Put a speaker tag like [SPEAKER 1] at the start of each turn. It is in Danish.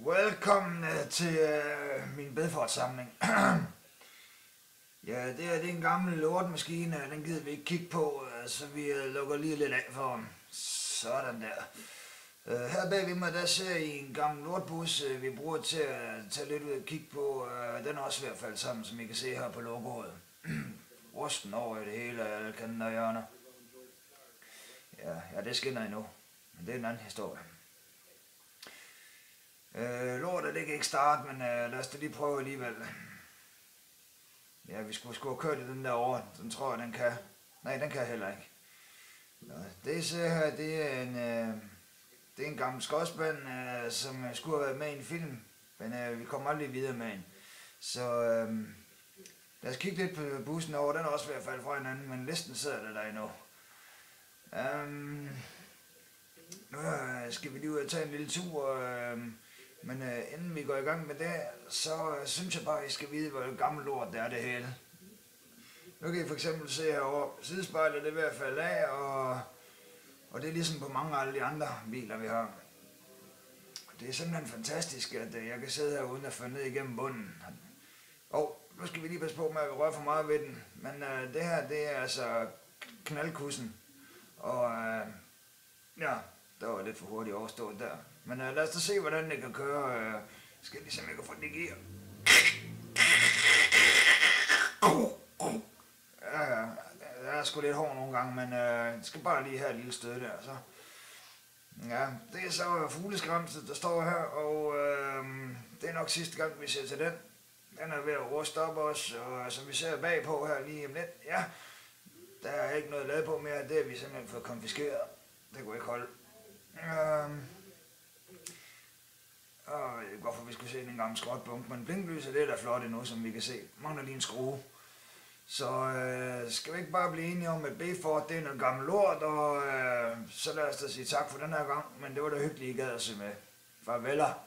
[SPEAKER 1] Velkommen til min Bedford-samling. Ja, det er en gammel lortemaskine, den gider vi ikke kigge på, så vi lukker lige lidt af for den. Sådan der. Her bagved mig, der ser I en gammel lortbus, vi bruger til at tage lidt ud og kigge på. Den er også ved at falde sammen, som I kan se her på logoet. Rusten over i det hele, alle kanter og hjørner. Ja, det skinner endnu, men det er en anden historie. Lortet, det kan ikke starte, men lad os da lige prøve alligevel. Ja, vi skulle have kørt i den der over. Den tror jeg, den kan. Nej, den kan heller ikke. Det I ser her, det er en gammel skodspand, som skulle have været med i en film. Men vi kommer aldrig videre med en. Så lad os kigge lidt på bussen over. Den er også ved at falde fra hinanden, men listen sidder der endnu. Nu skal vi lige ud og tage en lille tur. Men inden vi går i gang med det, så synes jeg bare, at I skal vide, hvor gammel lort det er det hele. Nu kan I for eksempel se herovre, sidespejlet det er ved at falde af, og det er ligesom på mange af alle de andre biler, vi har. Det er simpelthen fantastisk, at jeg kan sidde her uden at falde ned igennem bunden. Nu skal vi lige passe på med at røre for meget ved den, men det her, det er altså knaldkussen. Og ja, der var lidt for hurtigt overstået der. Men lad os da se, hvordan det kan køre. Jeg skal ligesom ikke få det i gear. Ja, jeg er sgu lidt hård nogle gange, men jeg skal bare lige have et lille stød der. Så. Ja, det er så fugleskramset, der står her, og det er nok sidste gang, vi ser til den. Den er ved at ruste op også, og som vi ser bagpå her lige om lidt, ja, der er ikke noget lavet på mere, det har vi simpelthen fået konfiskeret. Det kunne ikke holde. Jeg ved ikke, hvorfor vi skulle se en gammel skrotbunk, men blinklyset det er da flot endnu, som vi kan se. Mangler lige en skrue. Så skal vi ikke bare blive enige om, at Bedford det er noget gammel lort, og så lad os da sige tak for den her gang, men det var da hyggeligt, I gad at se med. Farveler.